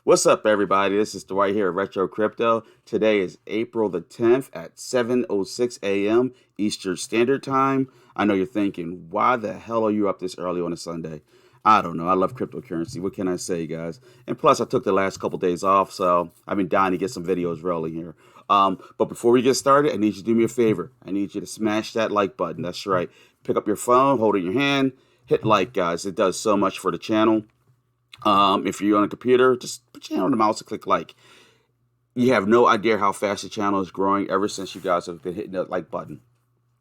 What's up, everybody? This is Dwight here at Retro Crypto. Today is April the 10th at 7:06 a.m. Eastern Standard Time. I know you're thinking, why the hell are you up this early on a Sunday? I don't know. I love cryptocurrency. What can I say, guys? And plus, I took the last couple days off, so I've been dying to get some videos rolling here. But before we get started, I need you to do me a favor. I need you to smash that like button. That's right. Pick up your phone, hold it in your hand, hit like, guys. It does so much for the channel. If you're on a computer, just put your hand on the mouse and click like. You have no idea how fast the channel is growing ever since you guys have been hitting that like button.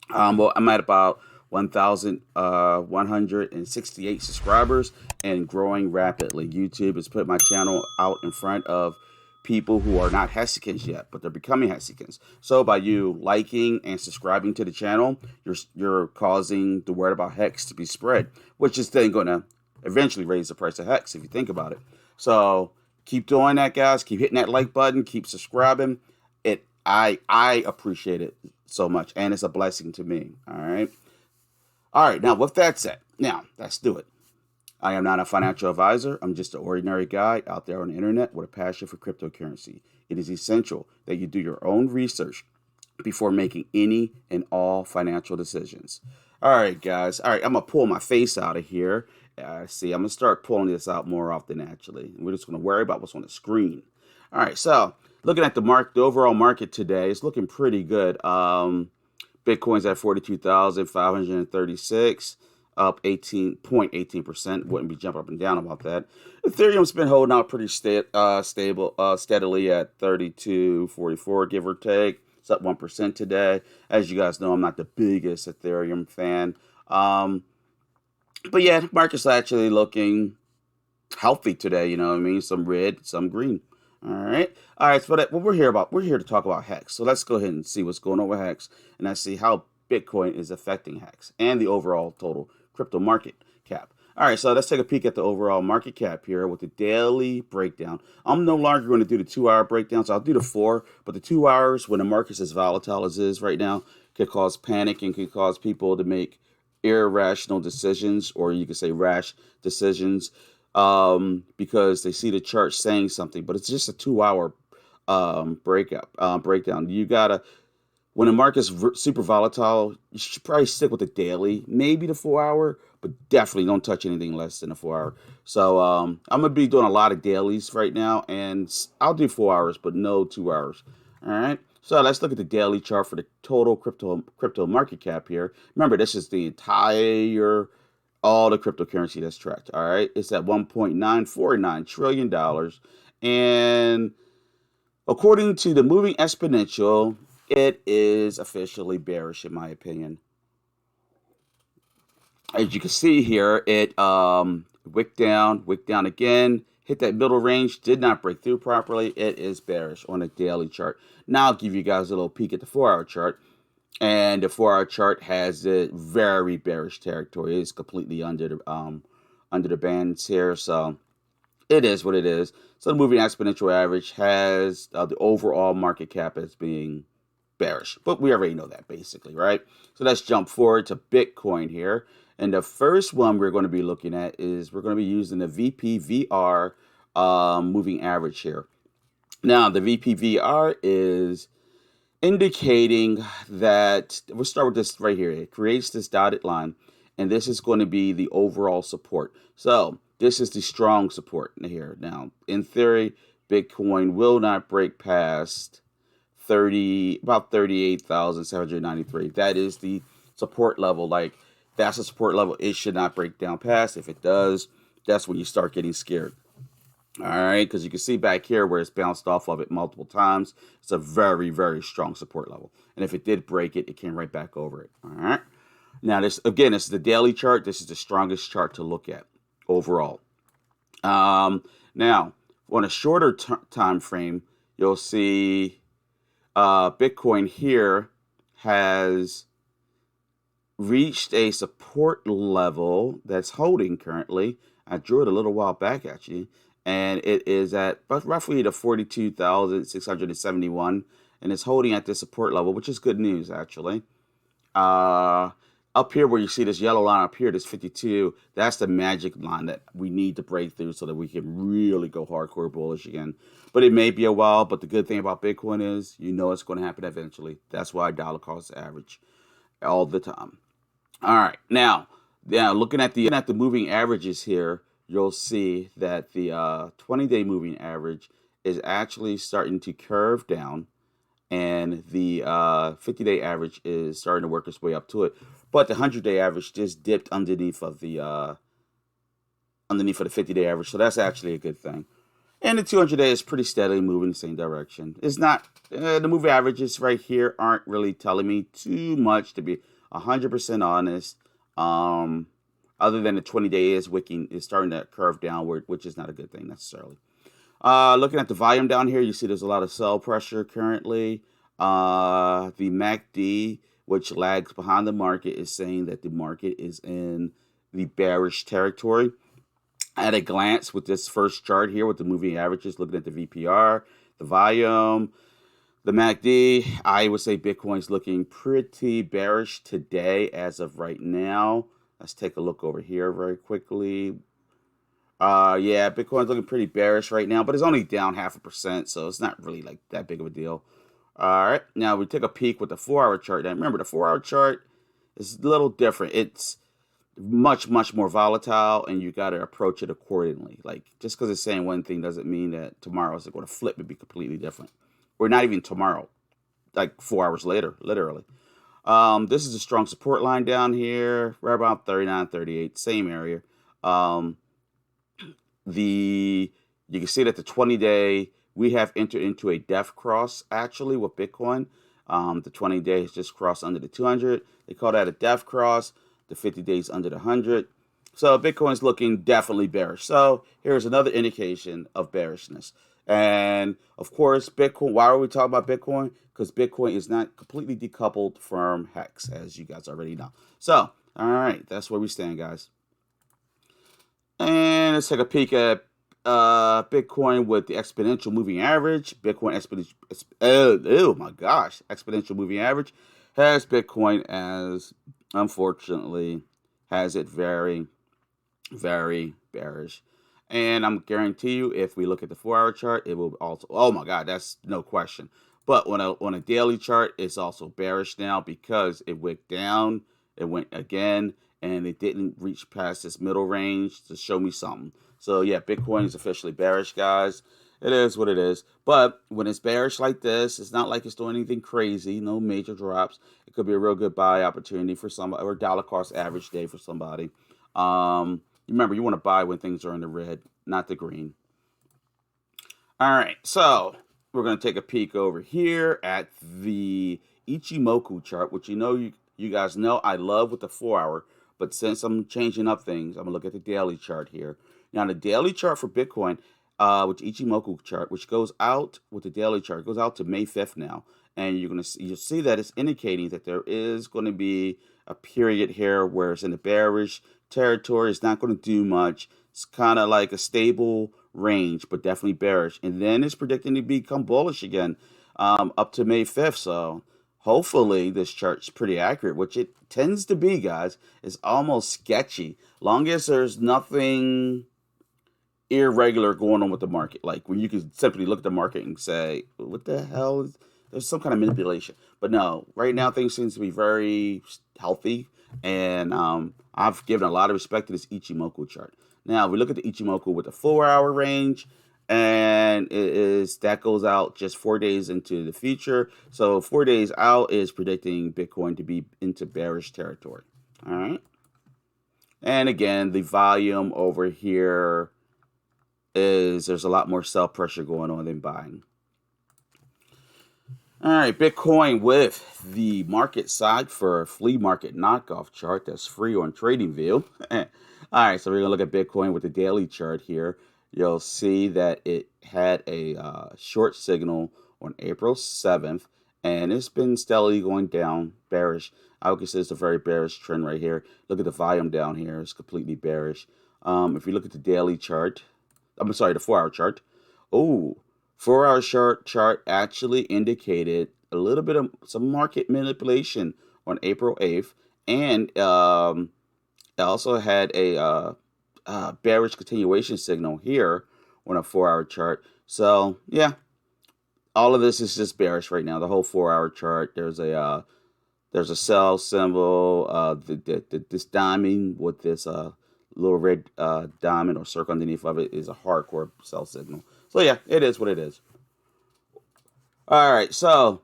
Well, I'm at about 1,168 subscribers and growing rapidly. YouTube has put my channel out in front of people who are not Hexicans yet, but they're becoming Hexicans. So by you liking and subscribing to the channel, you're causing the word about Hex to be spread, which is then going to eventually raise the price of Hex if you think about it. So keep doing that, guys. Keep hitting that like button. Keep subscribing. I appreciate it so much, and it's a blessing to me. All right. Now, with that said, now let's do it. I am not a financial advisor. I'm just an ordinary guy out there on the internet with a passion for cryptocurrency. It is essential that you do your own research before making any and all financial decisions. All right, guys. All right, I'm going to pull my face out of here. See, I'm going to start pulling this out more often, actually. We're just going to worry about what's on the screen. All right, so looking at the overall market today, it's looking pretty good. Bitcoin's at 42,536, up 18.18%. Wouldn't be jumping up and down about that. Ethereum's been holding out pretty stable, steadily at 32.44, give or take. It's up 1% today. As you guys know, I'm not the biggest Ethereum fan. But yeah, the market's actually looking healthy today. You know what I mean? Some red, some green. All right. All right. So what we're here to talk about Hex. So let's go ahead and see what's going on with Hex, and let's see how Bitcoin is affecting Hex and the overall total crypto market cap. All right. So let's take a peek at the overall market cap here with the daily breakdown. I'm no longer going to do the 2-hour breakdown, so I'll do the 4. But the 2 hours, when the market's as volatile as it is right now, could cause panic and could cause people to make irrational decisions, or you could say rash decisions, because they see the chart saying something, but it's just a 2-hour breakdown. You gotta, when the market's super volatile, you should probably stick with the daily, maybe the 4-hour, but definitely don't touch anything less than a 4-hour. So I'm gonna be doing a lot of dailies right now, and I'll do 4 hours, but no 2 hours. All right. So let's look at the daily chart for the total crypto market cap here. Remember, this is the entire all the cryptocurrency that's tracked. All right, it's at $1.949 trillion, and according to the moving exponential, it is officially bearish in my opinion. As you can see here, it wicked down again. Hit that middle range, did not break through properly. It is bearish on a daily chart. Now I'll give you guys a little peek at the 4-hour chart. And the 4-hour chart has a very bearish territory. It's completely under the bands here. So it is what it is. So the moving exponential average has the overall market cap as being bearish. But we already know that basically, right? So let's jump forward to Bitcoin here. And the first one we're going to be looking at is we're going to be using the VPVR moving average here. Now, the VPVR is indicating that, we'll start with this right here. It creates this dotted line, and this is going to be the overall support. So this is the strong support here. Now, in theory, Bitcoin will not break past about 38,793. That is the support level. Like, that's a support level it should not break down past. If it does, that's when you start getting scared. All right, because you can see back here where it's bounced off of it multiple times. It's a very, very strong support level. And if it did break it, it came right back over it. All right. Now, this is the daily chart. This is the strongest chart to look at overall. Now, on a shorter time frame, you'll see Bitcoin here has reached a support level that's holding currently. I drew it a little while back actually, and it is at roughly the 42,671, and it's holding at this support level, which is good news actually. Up here where you see this yellow line up here, this 52, that's the magic line that we need to break through so that we can really go hardcore bullish again. But it may be a while, but the good thing about Bitcoin is you know it's going to happen eventually. That's why dollar cost average all the time. All right, now looking at the moving averages here, you'll see that the 20-day moving average is actually starting to curve down, and the 50-day average is starting to work its way up to it. But the 100-day average just dipped underneath of the 50-day average, so that's actually a good thing. And the 200-day is pretty steadily moving the same direction. It's not the moving averages right here aren't really telling me too much, to be 100% honest. Other than the 20-day is starting to curve downward, which is not a good thing necessarily. Looking at the volume down here, you see there's a lot of sell pressure currently. The MACD, which lags behind the market, is saying that the market is in the bearish territory. At a glance with this first chart here with the moving averages, looking at the VPR, the volume, the MACD, I would say Bitcoin's looking pretty bearish today as of right now. Let's take a look over here very quickly. Yeah, Bitcoin's looking pretty bearish right now, but it's only down 0.5%, so it's not really like that big of a deal. All right, now we take a peek with the 4-hour chart. Now remember, the 4-hour chart is a little different. It's much more volatile, and you got to approach it accordingly. Like, just because it's saying one thing doesn't mean that tomorrow is going to flip and be completely different, or not even tomorrow, like 4 hours later, literally. This is a strong support line down here, right about 39.38, same area. You can see that the 20-day, we have entered into a death cross actually with Bitcoin. The 20-day has just crossed under the 200. They call that a death cross. The 50 days under the 100. So Bitcoin's looking definitely bearish. So here's another indication of bearishness. And of course, Bitcoin, why are we talking about Bitcoin? Because Bitcoin is not completely decoupled from HEX, as you guys already know. So, all right, that's where we stand, guys. And let's take a peek at Bitcoin with the exponential moving average. Bitcoin exponential, oh my gosh, exponential moving average has Bitcoin as, unfortunately, has it very, very bearish. And I'm guarantee you, if we look at the 4-hour chart, it will also, oh my God, that's no question. But on a daily chart, it's also bearish now because it went down, it went again, and it didn't reach past this middle range to show me something. So yeah, Bitcoin is officially bearish, guys. It is what it is. But when it's bearish like this, it's not like it's doing anything crazy, no major drops. It could be a real good buy opportunity for somebody, or dollar cost average day for somebody. Remember, you want to buy when things are in the red, not the green. All right, so we're going to take a peek over here at the Ichimoku chart, which you guys know I love with the 4-hour. But since I'm changing up things, I'm going to look at the daily chart here. Now, the daily chart for Bitcoin, with the Ichimoku chart, which goes out with the daily chart, goes out to May 5th now. And you'll see that it's indicating that there is going to be a period here where it's in the bearish territory. It's not going to do much. It's kind of like a stable range, but definitely bearish. And then it's predicting to become bullish again up to May 5th. So hopefully this chart's pretty accurate, which it tends to be, guys. It's almost sketchy. Long as there's nothing irregular going on with the market. Like when you can simply look at the market and say, what the hell? There's some kind of manipulation. But no, right now things seem to be very healthy. And I've given a lot of respect to this Ichimoku chart. Now, we look at the Ichimoku with the 4-hour range, and that goes out just 4 days into the future. So 4 days out is predicting Bitcoin to be into bearish territory. All right. And again, the volume over here there's a lot more sell pressure going on than buying. All right, Bitcoin with the market side for a flea market knockoff chart that's free on TradingView. All right, so we're going to look at Bitcoin with the daily chart here. You'll see that it had a short signal on April 7th, and it's been steadily going down, bearish. I would consider this a very bearish trend right here. Look at the volume down here. It's completely bearish. If you look at the daily chart, the 4-hour chart. Oh, 4-hour chart actually indicated a little bit of some market manipulation on April 8th, and it also had a bearish continuation signal here on a 4-hour chart. So yeah, all of this is just bearish right now. The whole 4-hour chart. There's a sell symbol. This diamond with this little red diamond or circle underneath of it is a hardcore sell signal. So yeah, it is what it is. All right, so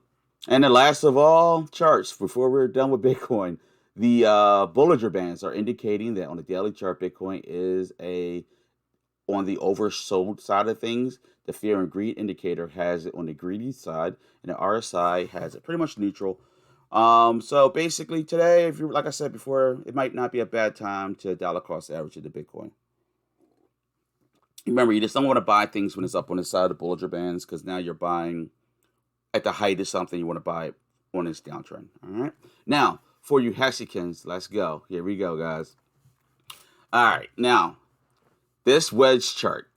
and the last of all charts before we're done with Bitcoin, the Bollinger Bands are indicating that on the daily chart, Bitcoin is on the oversold side of things. The fear and greed indicator has it on the greedy side, and the RSI has it pretty much neutral. So basically today, if you like I said before, it might not be a bad time to dollar cost average of the Bitcoin. Remember, you just don't want to buy things when it's up on the side of the Bollinger Bands because now you're buying at the height of something you want to buy on this downtrend. All right. Now, for you Hexicans, let's go. Here we go, guys. All right. Now, this wedge chart,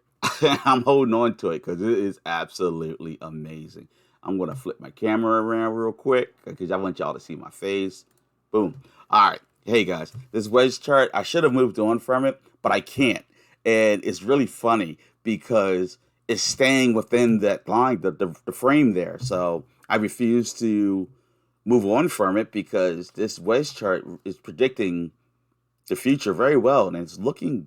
I'm holding on to it because it is absolutely amazing. I'm going to flip my camera around real quick because I want y'all to see my face. Boom. All right. Hey, guys, this wedge chart, I should have moved on from it, but I can't. And it's really funny because it's staying within that line, the frame there. So I refuse to move on from it because this wedge chart is predicting the future very well, and it's looking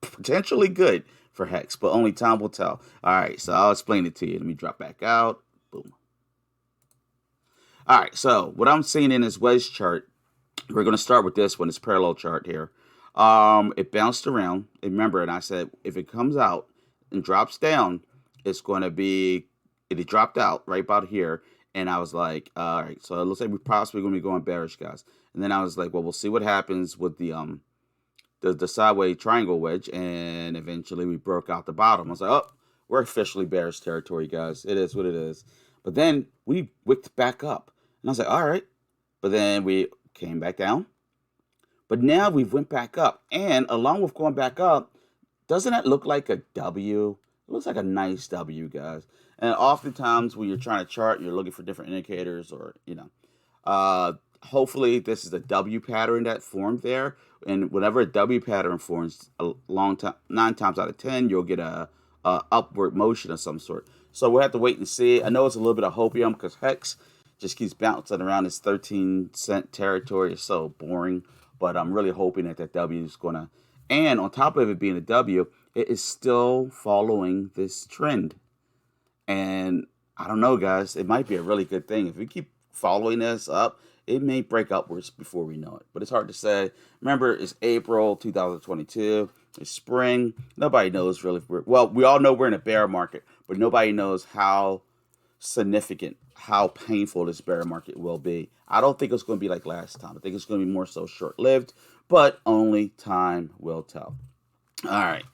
potentially good for HEX, but only time will tell. All right, so I'll explain it to you. Let me drop back out. Boom. All right, so what I'm seeing in this wedge chart, we're going to start with this one, this parallel chart here. It bounced around. Remember, and I said if it comes out and drops down, it's going to be, it dropped out right about here. And I was like, all right, so it looks like we're possibly going to be going bearish, guys. And then I was like, well, we'll see what happens with the sideways triangle wedge, and eventually we broke out the bottom. I was like, oh, we're officially bearish territory, guys. It is what it is. But then we wicked back up, and I was like, all right. But then we came back down. But now we've went back up, and along with going back up, doesn't that look like a W? It looks like a nice W, guys. And oftentimes when you're trying to chart, you're looking for different indicators, or hopefully this is a W pattern that formed there. And whenever a W pattern forms, a long time, 9 times out of 10, you'll get a upward motion of some sort. So we'll have to wait and see. I know it's a little bit of hopium because HEX just keeps bouncing around this 13-cent territory. It's so boring. But I'm really hoping that that W is going to, and on top of it being a W, it is still following this trend. And I don't know, guys, it might be a really good thing. If we keep following this up, it may break upwards before we know it. But it's hard to say. Remember, it's April 2022. It's spring. Nobody knows really. Well, we all know we're in a bear market, but nobody knows how significant, how painful this bear market will be. I don't think it's going to be like last time. I think it's going to be more so short-lived, but only time will tell. All right.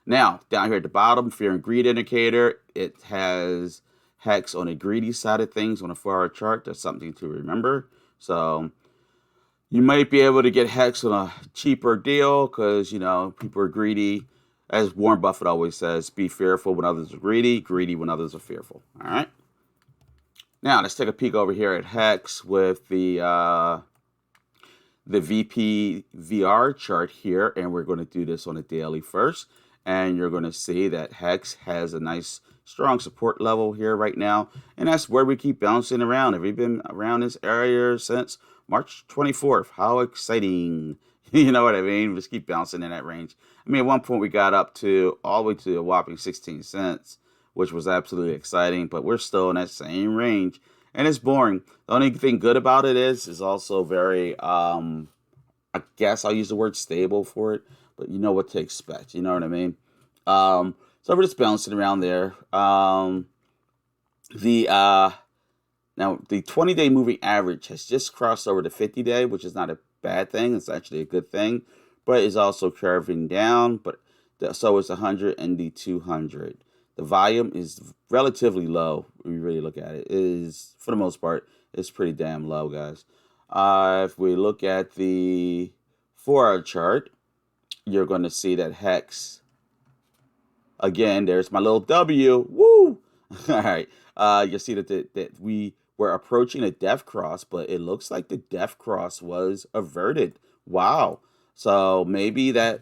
Now, down here at the bottom, fear and greed indicator, it has HEX on the greedy side of things on a 4-hour chart. That's something to remember. So you might be able to get HEX on a cheaper deal because, people are greedy. As Warren Buffett always says, be fearful when others are greedy, greedy when others are fearful. All right. Now, let's take a peek over here at HEX with the VPVR chart here, and we're going to do this on a daily first. And you're going to see that HEX has a nice, strong support level here right now, and that's where we keep bouncing around. We've been around this area since March 24th. How exciting! You know what I mean? Just keep bouncing in that range. I mean, at one point we got up to all the way to a whopping 16 cents, which was absolutely exciting, but we're still in that same range, and it's boring. The only thing good about it is also very, I guess I'll use the word stable for it, but you know what to expect. You know what I mean? So we're just bouncing around there. Now the 20-day moving average has just crossed over the 50-day, which is not a bad thing. It's actually a good thing, but it's also curving down. But so is 100 and the 200. The volume is relatively low when you really look at it. It is, for the most part, it's pretty damn low, guys. If we look at the 4-hour chart, you're going to see that HEX, again, there's my little W. Woo! All right. You'll see that we we're approaching a death cross, but it looks like the death cross was averted. Wow. So maybe it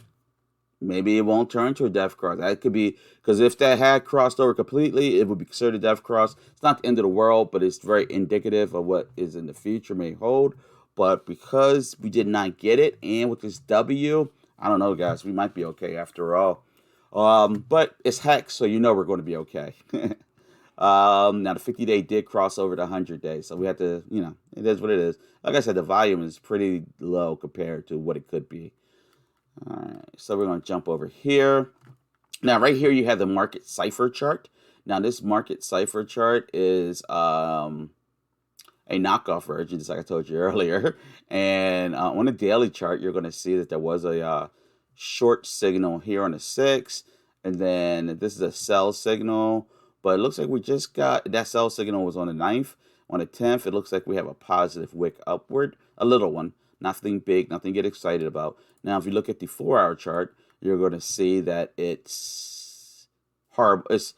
won't turn to a death cross. That could be because if that had crossed over completely, it would be considered a death cross. It's not the end of the world, but it's very indicative of what is in the future may hold. But because we did not get it, and with this W, I don't know, guys, we might be okay after all. But it's HEX, so you know we're going to be okay. Now the 50-day did cross over the 100-day, so we have to, it is what it is. Like I said, the volume is pretty low compared to what it could be. All right, so we're going to jump over here. Now, right here, you have the market cipher chart. Now, this market cipher chart is a knockoff version, just like I told you earlier. And on the daily chart, you're going to see that there was a short signal here on the 6th. And then this is a sell signal. But it looks like we just got, that sell signal was on the 9th. On the 10th, it looks like we have a positive wick upward, a little one. Nothing big, nothing to get excited about. Now, if you look at the 4-hour chart, you're going to see that it's horrible. This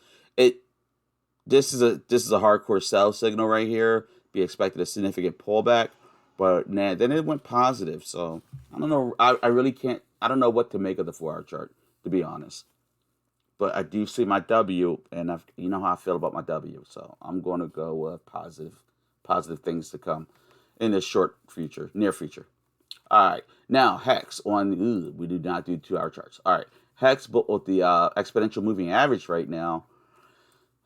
is a hardcore sell signal right here. Be expected a significant pullback, but nah, then it went positive. So I don't know. I really can't. I don't know what to make of the 4-hour chart, to be honest. But I do see my W, and you know how I feel about my W. So I'm going to go with positive things to come in the near future. All right, now HEX on. We do not do 2-hour charts. All right, HEX, but with the exponential moving average right now,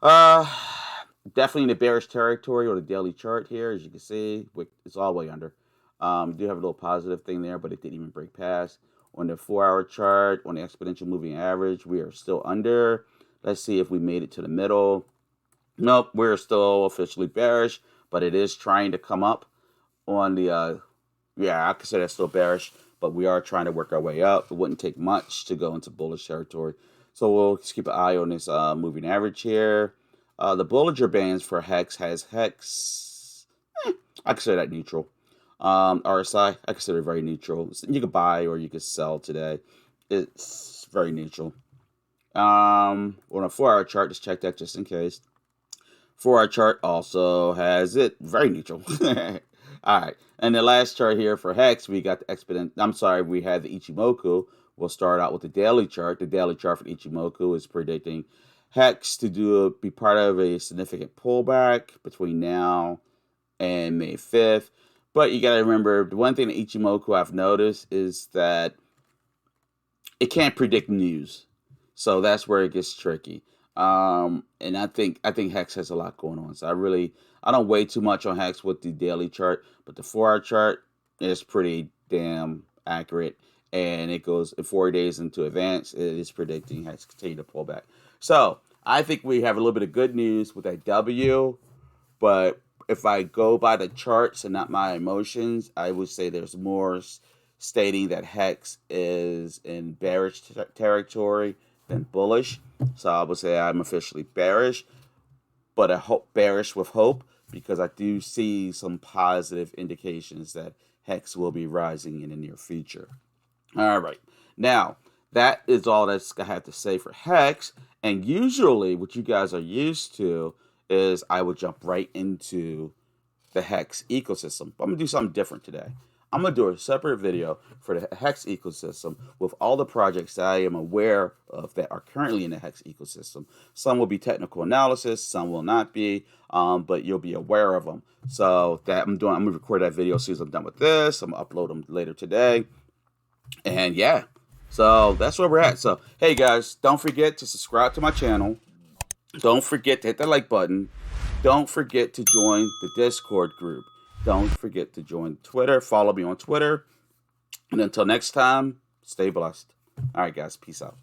definitely in the bearish territory or the daily chart here, as you can see, it's all the way under. We do have a little positive thing there, but it didn't even break past. On the 4-hour chart, on the exponential moving average, we are still under. Let's see if we made it to the middle. Nope, we're still officially bearish, but it is trying to come up on the, I consider that still bearish, but we are trying to work our way up. It wouldn't take much to go into bullish territory. So we'll just keep an eye on this moving average here. The Bollinger Bands for HEX has HEX. I consider that neutral. RSI, I consider it very neutral. You can buy or you can sell today. It's very neutral. On a 4-hour chart, just check that just in case. 4-hour chart also has it very neutral. All right, and the last chart here for HEX, we got the we had the Ichimoku. We'll start out with the daily chart. The daily chart for Ichimoku is predicting HEX to be part of a significant pullback between now and May 5th. But you got to remember, the one thing that Ichimoku I've noticed is that it can't predict news. So that's where it gets tricky. And I think HEX has a lot going on. So I don't weigh too much on HEX with the daily chart, but the 4-hour chart is pretty damn accurate. And it goes 4 days into advance. It is predicting HEX continue to pull back. So I think we have a little bit of good news with that W. But if I go by the charts and not my emotions, I would say there's more stating that HEX is in bearish territory than bullish. So I would say I'm officially bearish, but I hope bearish with hope, because I do see some positive indications that HEX will be rising in the near future. All right. Now, that is all that's I have to say for HEX. And usually what you guys are used to is I would jump right into the HEX ecosystem. But I'm going to do something different today. I'm going to do a separate video for the HEX ecosystem with all the projects that I am aware of that are currently in the HEX ecosystem. Some will be technical analysis, some will not be, but you'll be aware of them. So that I'm going to record that video as soon as I'm done with this. I'm going to upload them later today. And yeah, so that's where we're at. So, hey guys, don't forget to subscribe to my channel. Don't forget to hit that like button. Don't forget to join the Discord group. Don't forget to join Twitter. Follow me on Twitter. And until next time, stay blessed. All right, guys. Peace out.